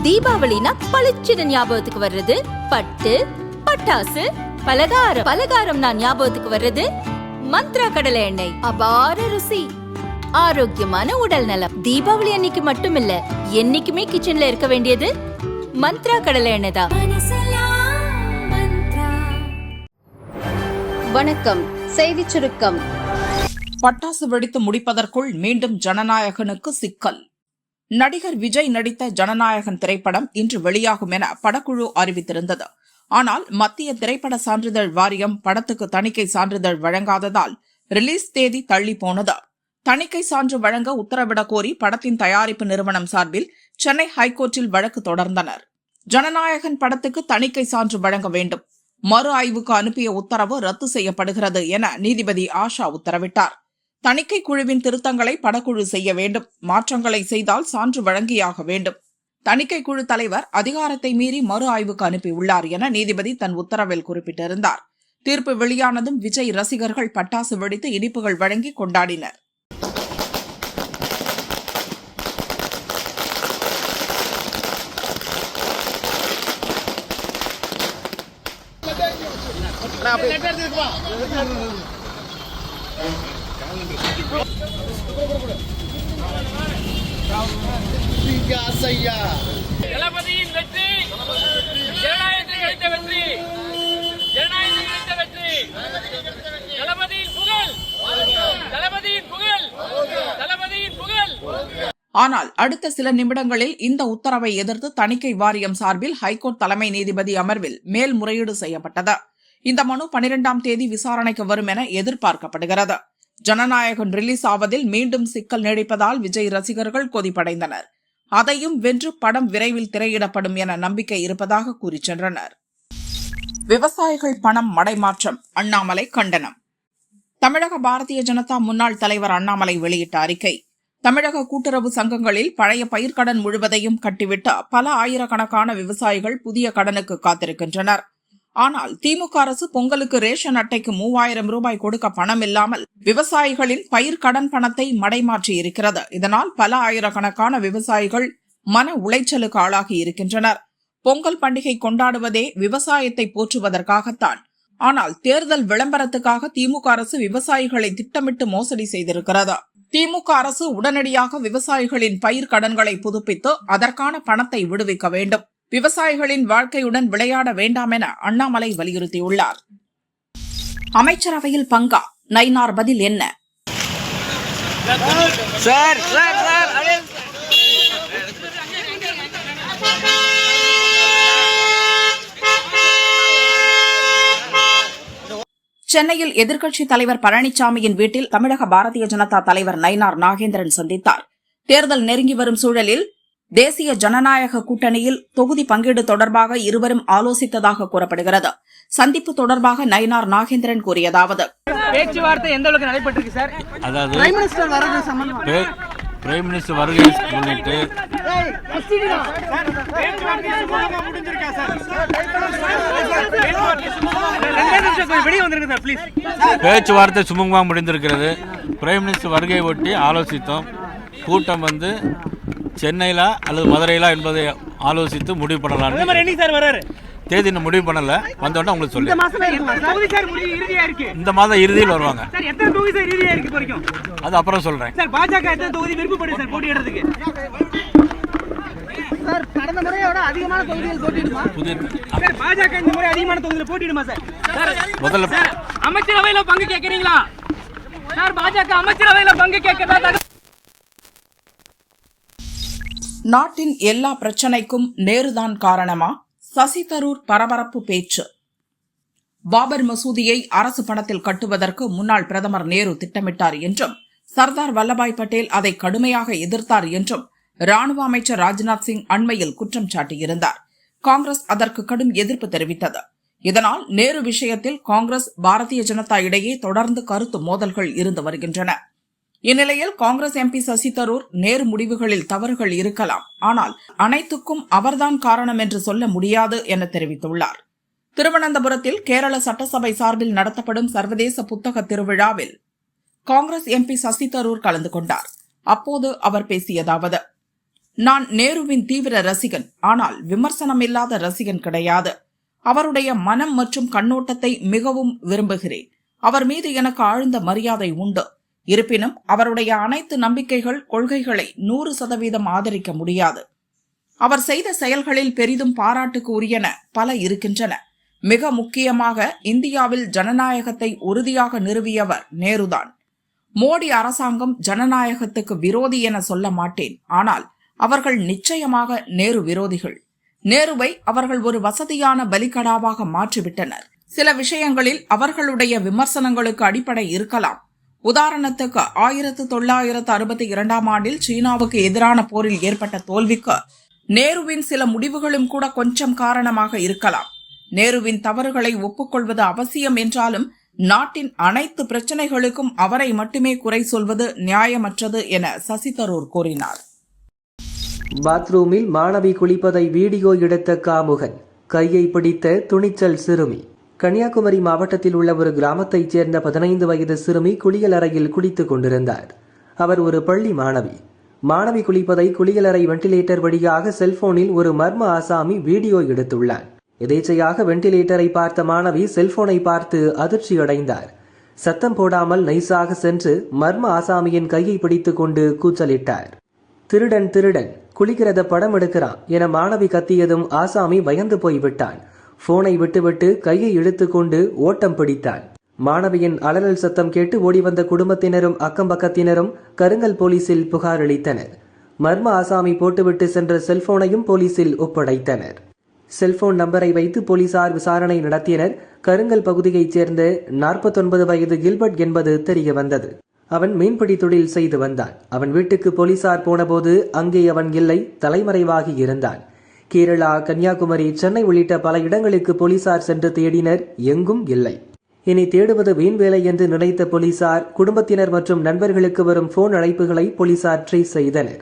தீபாவளினா பளிச்சுன்னு ஞாபகத்துக்கு வர்றது பட்டு, பட்டாசு, பலகாரம். பலகாரம்னா ஞாபகத்துக்கு வர்றது மந்த்ரா கடலை எண்ணெய். அபார ருசி, ஆரோக்கியமான உடல் நலம். தீபாவளி அன்னைக்கு மட்டும் இல்ல, என்னைக்குமே கிச்சன்ல இருக்க வேண்டியது மந்த்ரா கடலை எண்ணெய் தான். வணக்கம். செய்திச் சுருக்கம். பட்டாசு வெடித்து முடிப்பதற்குள் மீண்டும் ஜனநாயகனுக்கு சிக்கல். நடிகர் விஜய் நடித்த ஜனநாயகன் திரைப்படம் இன்று வெளியாகும் என படக்குழு அறிவித்திருந்தது. ஆனால் மத்திய திரைப்பட சான்றிதழ் வாரியம் படத்துக்கு தணிக்கை சான்றிதழ் வழங்காததால் ரிலீஸ் தேதி தள்ளி போனது. தணிக்கை சான்று வழங்க உத்தரவிடக் கோரி படத்தின் தயாரிப்பு நிறுவனம் சார்பில் சென்னை ஹைகோர்ட்டில் வழக்கு தொடர்ந்தனர். ஜனநாயகன் படத்துக்கு தணிக்கை சான்று வழங்க வேண்டும், மறு ஆய்வுக்கு அனுப்பிய உத்தரவு ரத்து செய்யப்படுகிறது என நீதிபதி ஆஷா உத்தரவிட்டார். தணிக்கை குழுவின் திருத்தங்களை படக்குழு செய்ய வேண்டும், மாற்றங்களை செய்தால் சான்று வழங்கியாக வேண்டும். தணிக்கை குழு தலைவர் அதிகாரத்தை மீறி மறு ஆய்வுக்கு அனுப்பியுள்ளார் என நீதிபதி தன் உத்தரவில் குறிப்பிட்டிருந்தார். தீர்ப்பு வெளியானதும் விஜய் ரசிகர்கள் பட்டாசு வெடித்து இனிப்புகள் வழங்கி கொண்டாடினர். தளபதியின் வெற்றி, ஜனநாயகத்தின் கிடைத்த வெற்றி, ஜனநாயகத்தின் கிடைத்த வெற்றி, தளபதியின் புகழ், தளபதியின் புகழ், தளபதியின் புகழ். ஆனால் அடுத்த சில நிமிடங்களில் இந்த உத்தரவை எதிர்த்து தணிக்கை வாரியம் சார்பில் ஹைகோர்ட் தலைமை நீதிபதி அமர்வில் மேல்முறையீடு செய்யப்பட்டது. இந்த மனு 12ஆம் தேதி விசாரணைக்கு வரும் என எதிர்பார்க்கப்படுகிறது. ஜனநாயகன் ரிலீஸ் ஆவதில் மீண்டும் சிக்கல் நீடிப்பதால் விஜய் ரசிகர்கள் கொதிப்படைந்தனர். அதையும் வென்று படம் விரைவில் திரையிடப்படும் என நம்பிக்கை இருப்பதாக கூறி சென்றனர். விவசாயிகள் பணம் மடைமாற்றம், அண்ணாமலை கண்டனம். தமிழக பாரதிய ஜனதா முன்னாள் தலைவர் அண்ணாமலை வெளியிட்ட அறிக்கை. தமிழக கூட்டுறவு சங்கங்களில் பழைய பயிர்க்கடன் முழுவதையும் கட்டிவிட்டு பல ஆயிரக்கணக்கான விவசாயிகள் புதிய கடனுக்கு காத்திருக்கின்றனர். ஆனால் திமுக அரசு பொங்கலுக்கு ரேஷன் அட்டைக்கு 3000 ரூபாய் கொடுக்க பணம் இல்லாமல் விவசாயிகளின் பயிர்க்கடன் பணத்தை மடைமாற்றி இருக்கிறது. இதனால் பல ஆயிரக்கணக்கான விவசாயிகள் மன உளைச்சலுக்கு ஆளாகி இருக்கின்றனர். பொங்கல் பண்டிகை கொண்டாடுவதே விவசாயத்தை போற்றுவதற்காகத்தான். ஆனால் தேர்தல் விளம்பரத்துக்காக திமுக அரசு விவசாயிகளை திட்டமிட்டு மோசடி செய்திருக்கிறது. திமுக அரசு உடனடியாக விவசாயிகளின் பயிர்க்கடன்களை புதுப்பித்து அதற்கான பணத்தை விடுவிக்க வேண்டும். விவசாயிகளின் வாழ்க்கையுடன் விளையாட வேண்டாம் என அண்ணாமலை வலியுறுத்தியுள்ளார். அமைச்சரவையில் பங்கா, நயினார் பதில் என்ன? சென்னையில் எதிர்க்கட்சித் தலைவர் பழனிசாமியின் வீட்டில் தமிழக பாரதிய ஜனதா தலைவர் நயினார் நாகேந்திரன் சந்தித்தார். தேர்தல் நெருங்கி வரும் சூழலில் தேசிய ஜனநாயக கூட்டணியில் தொகுதி பங்கீடு தொடர்பாக இருவரும் ஆலோசித்ததாக கூறப்படுகிறது. சந்திப்பு தொடர்பாக நயினார் நாகேந்திரன் கூறியதாவது: பேச்சுவார்த்தை எந்த அளவுக்கு நடைபெற்றிருக்கு சார்? அதாவது பிரைம் மினிஸ்டர் வருகை முன்னிட்டு பேச்சுவார்த்தை சுமூகமாக முடிந்திருக்கிறது. பிரைம் மினிஸ்டர் வருகையை ஒட்டி ஆலோசித்தோம். கூட்டம் சென்னையில அல்லது மதுரையில என்பதை ஆலோசித்து முடிவு பண்ணலாம். தேதி இன்னும் முடிவு பண்ணல, வந்தோடனே உங்களுக்கு சொல்லி இந்த மாதம் இறுதியில் வருவாங்க. அது அப்புறம் சொல்றேன். முதல்ல அமைச்சரவையில பங்கு கேட்கறீங்களா சார்? பாஜக அமைச்சரவையில பங்கு கேட்கறதா? நாட்டின் எல்லா பிரச்சனைக்கும் நேருதான் காரணமா? சசி தரூர் பரபரப்பு பேச்சு. பாபர் மசூதியை அரசு பணத்தில் கட்டுவதற்கு முன்னாள் பிரதமர் நேரு திட்டமிட்டார் என்றும், சர்தார் வல்லபாய் பட்டேல் அதை கடுமையாக எதிர்த்தார் என்றும் ராணுவ அமைச்சர் ராஜ்நாத் சிங் அண்மையில் குற்றம் சாட்டியிருந்தார். காங்கிரஸ் அதற்கு கடும் எதிர்ப்பு தெரிவித்தது. இதனால் நேரு விஷயத்தில் காங்கிரஸ் பாரதிய ஜனதா இடையே தொடர்ந்து கருத்து மோதல்கள் இருந்து வருகின்றன. இந்நிலையில் காங்கிரஸ் எம்பி சசி தரூர் நேரு முடிவுகளில் தவறுகள் இருக்கலாம், ஆனால் அனைத்துக்கும் அவர்தான் காரணம் என்று சொல்ல முடியாது என தெரிவித்துள்ளார். திருவனந்தபுரத்தில் கேரள சட்டசபை சார்பில் நடத்தப்படும் சர்வதேச புத்தக திருவிழாவில் காங்கிரஸ் எம்பி சசி தரூர் கலந்து கொண்டார். அப்போது அவர் பேசியதாவது: நான் நேருவின் தீவிர ரசிகன், ஆனால் விமர்சனமில்லாத ரசிகன் கிடையாது. அவருடைய மனம் மற்றும் கண்ணோட்டத்தை மிகவும் விரும்புகிறேன். அவர் மீது எனக்கு ஆழ்ந்த மரியாதை உண்டு. இருப்பினும் அவருடைய அனைத்து நம்பிக்கைகள், கொள்கைகளை 100% ஆதரிக்க முடியாது. அவர் செய்த செயல்களில் பெரிதும் பாராட்டுக்கு உரியன பல இருக்கின்றன. மிக முக்கியமாக இந்தியாவில் ஜனநாயகத்தை உறுதியாக நிறுவியவர் நேருதான். மோடி அரசாங்கம் ஜனநாயகத்துக்கு விரோதி என சொல்ல மாட்டேன், ஆனால் அவர்கள் நிச்சயமாக நேரு விரோதிகள். நேருவை அவர்கள் ஒரு வசதியான பலிகடாவாக மாற்றிவிட்டனர். சில விஷயங்களில் அவர்களுடைய விமர்சனங்களுக்கு அடிப்படை இருக்கலாம். உதாரணத்துக்கு 1962ஆம் ஆண்டில் சீனாவுக்கு எதிரான போரில் ஏற்பட்ட தோல்விக்கு நேருவின் சில முடிவுகளும் கூட கொஞ்சம் காரணமாக இருக்கலாம். நேருவின் தவறுகளை ஒப்புக்கொள்வது அவசியம் என்றாலும் நாட்டின் அனைத்து பிரச்சனைகளுக்கும் அவரை மட்டுமே குறை சொல்வது நியாயமற்றது என சசி தரூர் கூறினார். பாத்ரூமில் மாணவி குளிப்பதை வீடியோ எடுத்த காமுகன், கையை பிடித்த துணிச்சல் சிறுமி. கன்னியாகுமரி மாவட்டத்தில் உள்ள ஒரு கிராமத்தைச் சேர்ந்த 15 வயது சிறுமி குளியலறையில் குளித்துக் கொண்டிருந்தார். அவர் ஒரு பள்ளி மாணவி. மாணவி குளிப்பதை குளியலறை வெண்டிலேட்டர் வழியாக செல்போனில் ஒரு மர்ம ஆசாமி வீடியோ எடுத்துள்ளார். எதேச்சையாக வெண்டிலேட்டரை பார்த்த மாணவி செல்போனை பார்த்து அதிர்ச்சி அடைந்தார். சத்தம் போடாமல் நைசாக சென்று மர்ம ஆசாமியின் கையை பிடித்து கொண்டு கூச்சலிட்டார். திருடன் திருடன், குளிக்கிறத படம் எடுக்கிறான் என மாணவி கத்தியதும் ஆசாமி பயந்து போய்விட்டான். போனை விட்டுவிட்டு கையை இழுத்து கொண்டு ஓட்டம் பிடித்தான். மாணவியின் அலறல் சத்தம் கேட்டு ஓடிவந்த குடும்பத்தினரும் அக்கம் பக்கத்தினரும் கருங்கல் போலீசில் புகார் அளித்தனர். மர்ம ஆசாமி போட்டுவிட்டு சென்ற செல்போனையும் போலீசில் ஒப்படைத்தனர். செல்போன் நம்பரை வைத்து போலீசார் விசாரணை நடத்தினர். கருங்கல் பகுதியைச் சேர்ந்த 49 வயது கில்பர்ட் என்பது தெரிய வந்தது. அவன் மீன்பிடி தொழில் செய்து வந்தான். அவன் வீட்டுக்கு போலீசார் போனபோது அங்கே அவன் இல்லை, தலைமறைவாகி இருந்தான். கேரளா, கன்னியாகுமரி, சென்னை உள்ளிட்ட பல இடங்களுக்கு போலீசார் சென்று தேடினர். எங்கும் இல்லை. இனி தேடுவது வீண் வேலை என்று நினைத்த போலீசார் குடும்பத்தினர் மற்றும் நண்பர்களுக்கு வரும் போன் அழைப்புகளை போலீசார் ட்ரேஸ் செய்தனர்.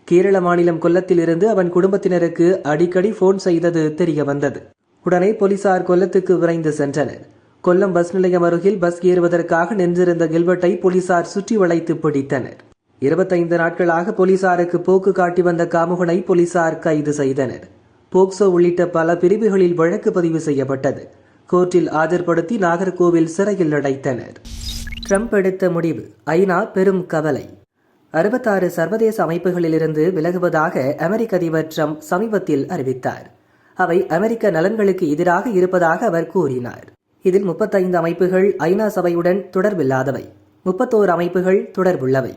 கேரள மாநிலம் கொல்லத்தில் இருந்து அவன் குடும்பத்தினருக்கு அடிக்கடி போன் செய்தது தெரிய வந்தது. உடனே போலீசார் கொல்லத்துக்கு விரைந்து சென்றனர். கொல்லம் பஸ் நிலையம் அருகில் பஸ் ஏறுவதற்காக நின்றிருந்த கில்பர்ட்டை போலீசார் சுற்றி வளைத்து பிடித்தனர். 25 நாட்களாக போலீசாருக்கு போக்கு காட்டி வந்த காமுகனை போலீசார் கைது செய்தனர். போக்சோ உள்ளிட்ட பல பிரிவுகளில் வழக்கு பதிவு செய்யப்பட்டது. கோர்ட்டில் ஆஜர்படுத்தி நாகர்கோவில் சிறையில் அடைத்தனர். ட்ரம்ப் எடுத்த முடிவு, ஐநா பெரும் கவலை. 66 சர்வதேச அமைப்புகளிலிருந்து விலகுவதாக அமெரிக்க அதிபர் ட்ரம்ப் சமீபத்தில் அறிவித்தார். அவை அமெரிக்க நலன்களுக்கு எதிராக இருப்பதாக அவர் கூறினார். இதில் 35 அமைப்புகள் ஐநா சபையுடன் தொடர்பில்லாதவை, 31 அமைப்புகள் தொடர்புள்ளவை.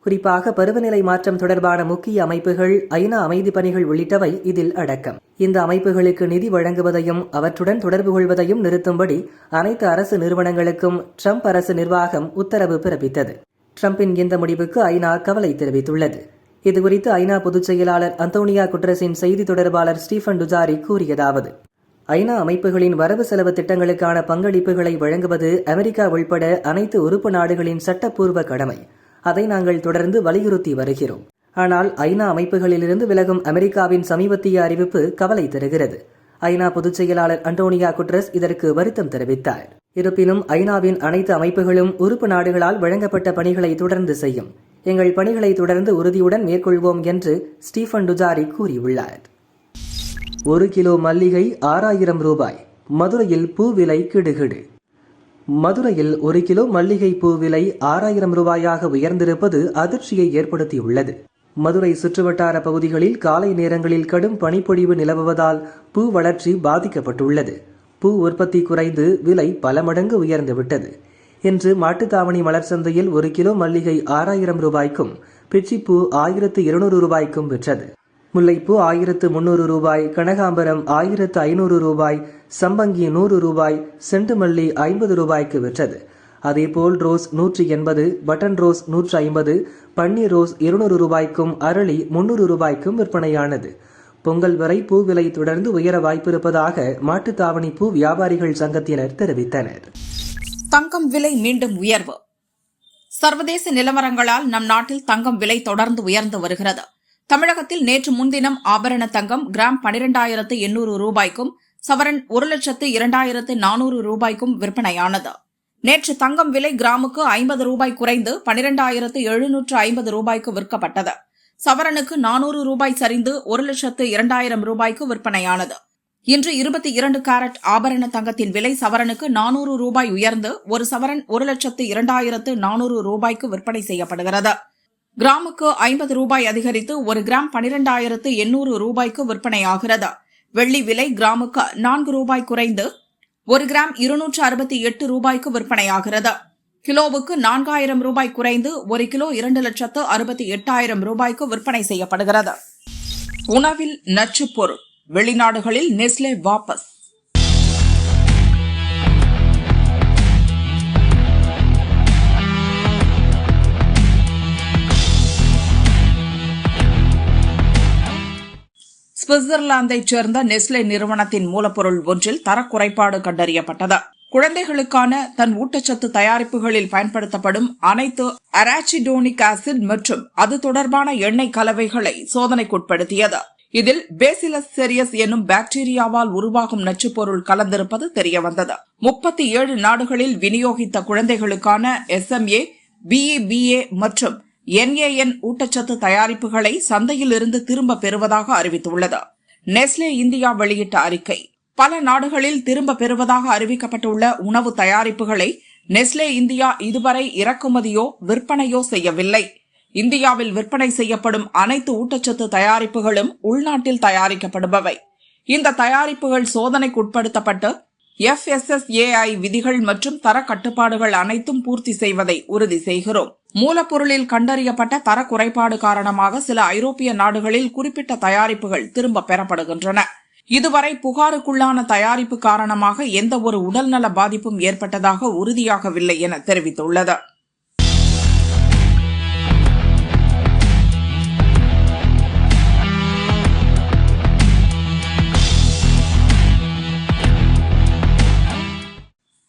குறிப்பாக பருவநிலை மாற்றம் தொடர்பான முக்கிய அமைப்புகள், ஐநா அமைதி பணிகள் உள்ளிட்டவை இதில் அடக்கம். இந்த அமைப்புகளுக்கு நிதி வழங்குவதையும் அவற்றுடன் தொடர்பு கொள்வதையும் நிறுத்தும்படி அனைத்து அரசு நிறுவனங்களுக்கும் ட்ரம்ப் அரசு நிர்வாகம் உத்தரவு பிறப்பித்தது. ட்ரம்பின் இந்த முடிவுக்கு ஐநா கவலை தெரிவித்துள்ளது. இதுகுறித்து ஐநா பொதுச் செயலாளர் அந்தோனியா குட்ரஸின் செய்தி தொடர்பாளர் ஸ்டீஃபன் டுஜாரிக் கூறியதாவது: ஐநா அமைப்புகளின் வரவு செலவு திட்டங்களுக்கான பங்களிப்புகளை வழங்குவது அமெரிக்கா உள்பட அனைத்து உறுப்பு நாடுகளின் சட்டப்பூர்வ கடமை. அதை நாங்கள் தொடர்ந்து வலியுறுத்தி வருகிறோம். ஆனால் ஐநா அமைப்புகளிலிருந்து விலகும் அமெரிக்காவின் சமீபத்திய அறிவிப்பு கவலை தருகிறது. ஐநா பொதுச் செயலாளர் அண்டோனியா குட்ரஸ் இதற்கு வருத்தம் தெரிவித்தார். இருப்பினும் ஐநாவின் அனைத்து அமைப்புகளும் உறுப்பு நாடுகளால் வழங்கப்பட்ட பணிகளை தொடர்ந்து செய்யும். எங்கள் பணிகளை தொடர்ந்து உறுதியுடன் மேற்கொள்வோம் என்று ஸ்டீஃபன் டுஜாரிக் கூறியுள்ளார். 1 கிலோ மல்லிகை 6000 ரூபாய். மதுரையில் பூ விலை கிடுகிடு. மதுரையில் 1 கிலோ மல்லிகை பூ விலை 6000 ரூபாயாக உயர்ந்திருப்பது அதிர்ச்சியை ஏற்படுத்தியுள்ளது. மதுரை சுற்றுவட்டார பகுதிகளில் காலை நேரங்களில் கடும் பனிப்பொழிவு நிலவுவதால் பூ வளர்ச்சி பாதிக்கப்பட்டுள்ளது. பூ உற்பத்தி குறைந்து விலை பல மடங்கு உயர்ந்துவிட்டது. இன்று மாட்டுத்தாவணி மலர் சந்தையில் 1 கிலோ மல்லிகை 6000 ரூபாய்க்கும் பிச்சிப்பூ 1200 ரூபாய்க்கும் விற்றது. முல்லைப்பூ 1300 ரூபாய், கனகாம்பரம் 1500 ரூபாய், சம்பங்கி 100 ரூபாய், செண்டுமல்லி 50 ரூபாய்க்கு விற்றது. அதேபோல் ரோஸ் 180, பட்டன் ரோஸ் 150, பன்னீர் ரோஸ் 200 ரூபாய்க்கும் அரளி 300 ரூபாய்க்கும் விற்பனையானது. பொங்கல் வரை பூ விலை தொடர்ந்து உயர வாய்ப்பிருப்பதாக மாட்டுத்தாவணி பூ வியாபாரிகள் சங்கத்தினர் தெரிவித்தனர். தங்கம் விலை மீண்டும் உயர்வு. சர்வதேச நிலவரங்களால் நம் நாட்டில் தங்கம் விலை தொடர்ந்து உயர்ந்து வருகிறது. தமிழகத்தில் நேற்று முன்தினம் ஆபரண தங்கம் கிராம் 12,800 ரூபாய்க்கும் சவரன் 1,02,400 ரூபாய்க்கும் விற்பனையானது. நேற்று தங்கம் விலை கிராமுக்கு 50 ரூபாய் குறைந்து 12,750 ரூபாய்க்கு விற்கப்பட்டது. சவரனுக்கு 400 ரூபாய் சரிந்து 1,02,000 ரூபாய்க்கு விற்பனையானது. இன்று 22 கேரட் ஆபரண தங்கத்தின் விலை சவரனுக்கு 400 ரூபாய் உயர்ந்து ஒரு சவரன் 1,02,400 ரூபாய்க்கு விற்பனை செய்யப்படுகிறது. கிராமுக்கு 50 ரூபாய் அதிகரித்து ஒரு கிராம் 12,800 ரூபாய்க்கு விற்பனையாகிறது. வெள்ளி விலை கிராமுக்கு 4 ரூபாய் குறைந்து ஒரு கிராம் 268 ரூபாய்க்கு விற்பனையாகிறது. கிலோவுக்கு 4,000 ரூபாய் குறைந்து ஒரு கிலோ 2,68,000 ரூபாய்க்கு விற்பனை செய்யப்படுகிறது. உணவில் நச்சுப் பொருள் வெளிநாடுகளில் நெஸ்லே வாபஸ். சுவிட்சர்லாந்தைச் சேர்ந்த நெஸ்லே நிறுவனத்தின் மூலப்பொருள் ஒன்றில் தரக்குறைபாடு கண்டறியப்பட்டது. குழந்தைகளுக்கான தன் ஊட்டச்சத்து தயாரிப்புகளில் பயன்படுத்தப்படும் அனைத்து அராச்சிடோனிக் ஆசிட் மற்றும் அது தொடர்பான எண்ணெய் கலவைகளை சோதனைக்குட்படுத்தியது. இதில் பேசிலஸ் செரியஸ் என்னும் பாக்டீரியாவால் உருவாகும் நச்சுப்பொருள் கலந்திருப்பது தெரியவந்தது. 37 நாடுகளில் விநியோகித்த குழந்தைகளுக்கான SMA, BEBA மற்றும் NAN ஊட்டச்சத்து தயாரிப்புகளை சந்தையில் இருந்து திரும்ப பெறுவதாக அறிவித்துள்ளது. நெஸ்லே இந்தியா வெளியிட்ட அறிக்கை. பல நாடுகளில் திரும்ப பெறுவதாக அறிவிக்கப்பட்டுள்ள உணவு தயாரிப்புகளை நெஸ்லே இந்தியா இதுவரை இறக்குமதியோ விற்பனையோ செய்யவில்லை. இந்தியாவில் விற்பனை செய்யப்படும் அனைத்து ஊட்டச்சத்து தயாரிப்புகளும் உள்நாட்டில் தயாரிக்கப்படுபவை. இந்த தயாரிப்புகள் சோதனைக்குட்படுத்தப்பட்டு FSSAI விதிகள் மற்றும் தர கட்டுப்பாடுகள் அனைத்தும் பூர்த்தி செய்வதை உறுதி செய்கிறோம். மூலப்பொருளில் கண்டறியப்பட்ட தர குறைபாடு காரணமாக சில ஐரோப்பிய நாடுகளில் குறிப்பிட்ட தயாரிப்புகள் திரும்ப பெறப்படுகின்றன. இதுவரை புகாருக்குள்ளான தயாரிப்பு காரணமாக எந்த ஒரு உடல்நல பாதிப்பும் ஏற்பட்டதாக உறுதியாகவில்லை என தெரிவித்துள்ளது.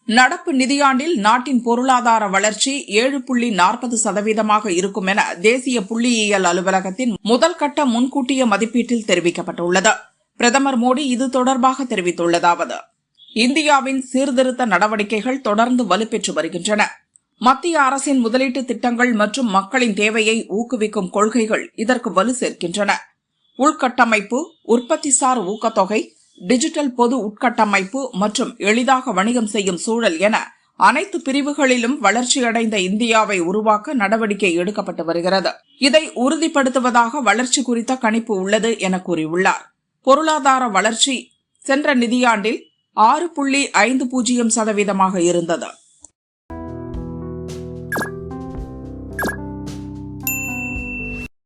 நடப்பு நிதியாண்டில் நாட்டின் பொருளாதார வளர்ச்சி 7.40% இருக்கும் என தேசிய புள்ளியியல் அலுவலகத்தின் முதல் கட்ட முன்கூட்டிய மதிப்பீட்டில் தெரிவிக்கப்பட்டுள்ளது. பிரதமர் மோடி இது தொடர்பாக தெரிவித்துள்ளதாவது: இந்தியாவின் சீர்திருத்த நடவடிக்கைகள் தொடர்ந்து வலுப்பெற்று வருகின்றன. மத்திய அரசின் முதலீட்டு திட்டங்கள் மற்றும் மக்களின் தேவையை ஊக்குவிக்கும் கொள்கைகள் இதற்கு வலு சேர்க்கின்றன. உள்கட்டமைப்பு, உற்பத்திசார் ஊக்கத்தொகை, டிஜிட்டல் பொது உட்கட்டமைப்பு மற்றும் எளிதாக வணிகம் செய்யும் சூழல் என அனைத்து பிரிவுகளிலும் வளர்ச்சியடைந்த இந்தியாவை உருவாக்க நடவடிக்கை எடுக்கப்பட்டு வருகிறது. இதை உறுதிப்படுத்துவதாக வளர்ச்சி குறித்த கணிப்பு உள்ளது என கூறியுள்ளார். பொருளாதார வளர்ச்சி சென்ற நிதியாண்டில் 6.50% இருந்தது.